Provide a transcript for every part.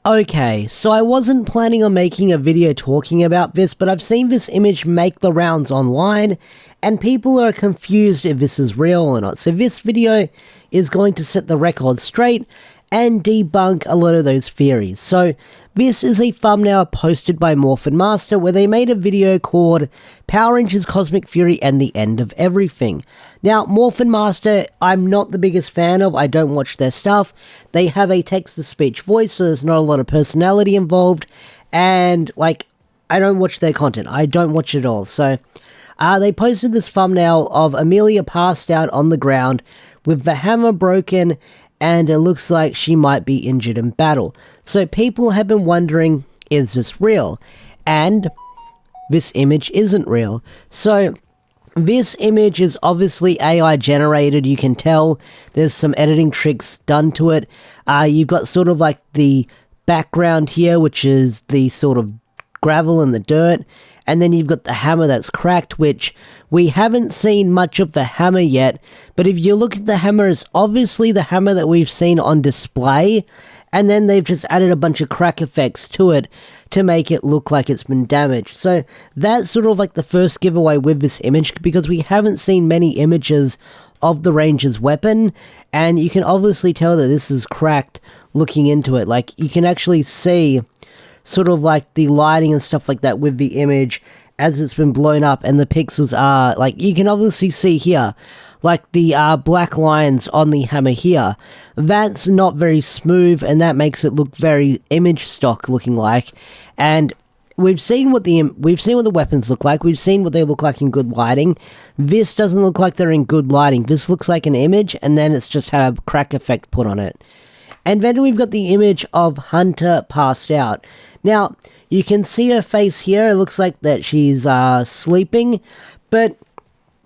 Okay, so I wasn't planning on making a video talking about this, but I've seen this image make the rounds online, and people are confused if this is real or not. So this video is going to set the record straight and debunk a lot of those theories. So this is a thumbnail posted by Morphin Master where they made a video called Power Rangers Cosmic Fury and the End of Everything. Now, Morphin Master, I'm not the biggest fan of. I don't watch their stuff. They have a text-to-speech voice, so there's not a lot of personality involved. And, I don't watch their content. I don't watch it all. So, they posted this thumbnail of Amelia passed out on the ground with the hammer broken, and it looks like she might be injured in battle. So people have been wondering, is this real? And this image isn't real. So this image is obviously AI generated. You can tell there's some editing tricks done to it. You've got sort of like the background here, which is the sort of gravel and the dirt. And then you've got the hammer that's cracked, which we haven't seen much of the hammer yet. But if you look at the hammer, it's obviously the hammer that we've seen on display. And then they've just added a bunch of crack effects to it to make it look like it's been damaged. So that's sort of like the first giveaway with this image, because we haven't seen many images of the Ranger's weapon. And you can obviously tell that this is cracked looking into it. Like, you can actually see sort of like the lighting and stuff like that with the image as it's been blown up, and the pixels are, like, you can obviously see here, like the black lines on the hammer here. That's not very smooth, and that makes it look very image stock looking like. And we've seen what the weapons look like. We've seen what they look like in good lighting. This doesn't look like they're in good lighting. This looks like an image, and then it's just had a crack effect put on it. And then we've got the image of Hunter passed out. Now, you can see her face here. It looks like that she's sleeping, but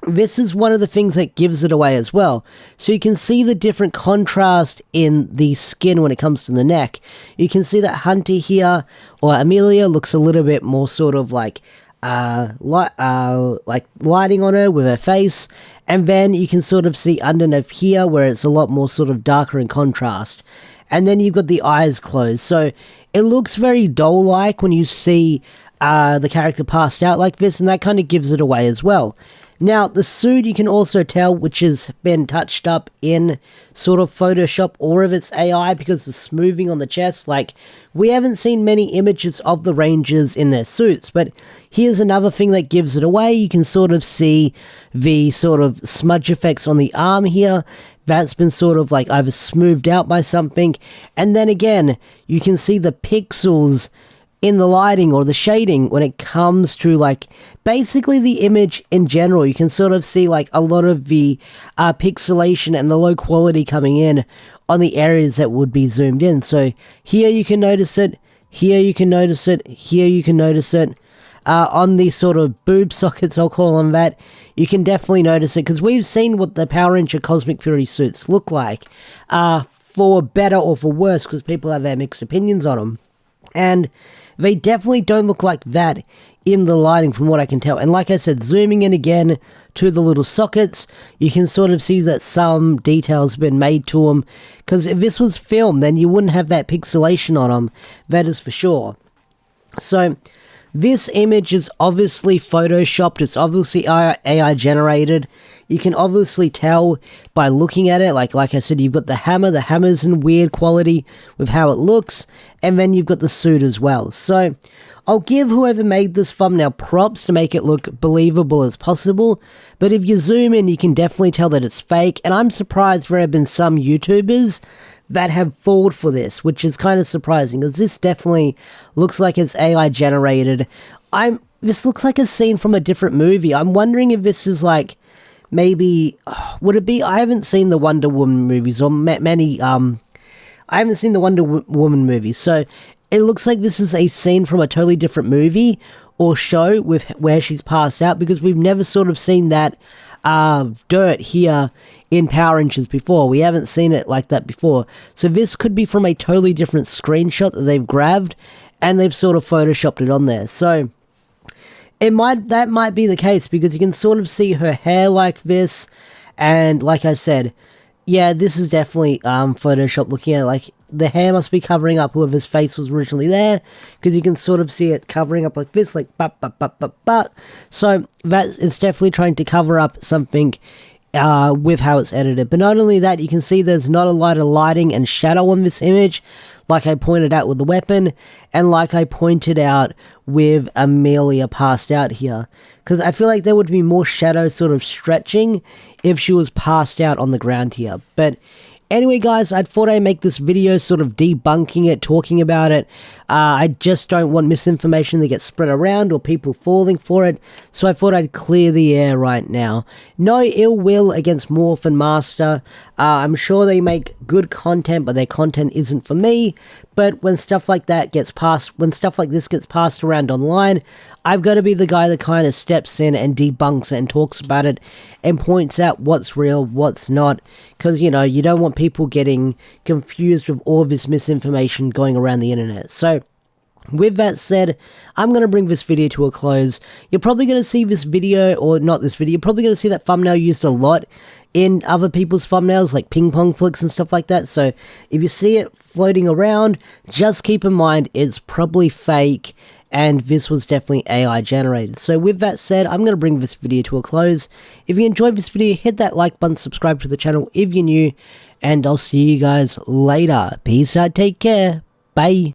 this is one of the things that gives it away as well. So you can see the different contrast in the skin when it comes to the neck. You can see that Hunter here, or Amelia, looks a little bit more sort of like lighting on her with her face, and then you can sort of see underneath here where it's a lot more sort of darker in contrast. And then you've got the eyes closed, so it looks very doll-like when you see the character passed out like this, and that kind of gives it away as well. Now, the suit you can also tell, which has been touched up in sort of Photoshop, or if it's AI, because the smoothing on the chest. Like, we haven't seen many images of the Rangers in their suits, but here's another thing that gives it away. You can sort of see the sort of smudge effects on the arm here. That's been sort of like either smoothed out by something. And then again, you can see the pixels in the lighting or the shading when it comes to, like, basically the image in general. You can sort of see like a lot of the pixelation and the low quality coming in on the areas that would be zoomed in. So here you can notice it, here you can notice it, here you can notice it. On these sort of boob sockets, I'll call them that, you can definitely notice it, because we've seen what the Power Ranger Cosmic Fury suits look like, for better or for worse, because people have their mixed opinions on them. And they definitely don't look like that in the lighting from what I can tell. And like I said, zooming in again to the little sockets, you can sort of see that some details have been made to them, because if this was filmed, then you wouldn't have that pixelation on them, that is for sure. So this image is obviously photoshopped, it's obviously AI generated. You can obviously tell by looking at it, like I said, you've got the hammer's in weird quality with how it looks, and then you've got the suit as well. So I'll give whoever made this thumbnail props to make it look believable as possible, but if you zoom in, you can definitely tell that it's fake, and I'm surprised there have been some YouTubers that have fallen for this, which is kind of surprising, because this definitely looks like it's AI generated. This looks like a scene from a different movie. I'm wondering if this is like, maybe, would it be, I haven't seen the Wonder Woman movies, or I haven't seen the Wonder Woman movies, so it looks like this is a scene from a totally different movie or show with where she's passed out, because we've never sort of seen that dirt here in Power Rangers before. We haven't seen it like that before. So this could be from a totally different screenshot that they've grabbed, and they've sort of photoshopped it on there. So that might be the case, because you can sort of see her hair like this, and like I said, yeah, this is definitely Photoshop looking at it. Like, the hair must be covering up whoever's face was originally there, because you can sort of see it covering up like this, like but. So it's definitely trying to cover up something with how it's edited. But not only that, you can see there's not a lot of lighting and shadow on this image, like I pointed out with the weapon, and like I pointed out with Amelia passed out here. Because I feel like there would be more shadow sort of stretching if she was passed out on the ground here. But anyway, guys, I thought I'd make this video sort of debunking it, talking about it. I just don't want misinformation to get spread around or people falling for it, so I thought I'd clear the air right now. No ill will against Morph and Master. I'm sure they make good content, but their content isn't for me. But when stuff like that gets passed, when stuff like this gets passed around online, I've got to be the guy that kind of steps in and debunks it and talks about it and points out what's real, what's not, because, you know, you don't want people getting confused with all this misinformation going around the internet. So, with that said, I'm going to bring this video to a close. You're probably going to see this video, or not this video, you're probably going to see that thumbnail used a lot in other people's thumbnails, like ping pong flicks and stuff like that. So if you see it floating around, just keep in mind it's probably fake, and this was definitely AI generated. So with that said, I'm going to bring this video to a close. If you enjoyed this video, hit that like button, subscribe to the channel if you're new, and I'll see you guys later. Peace out, take care, bye.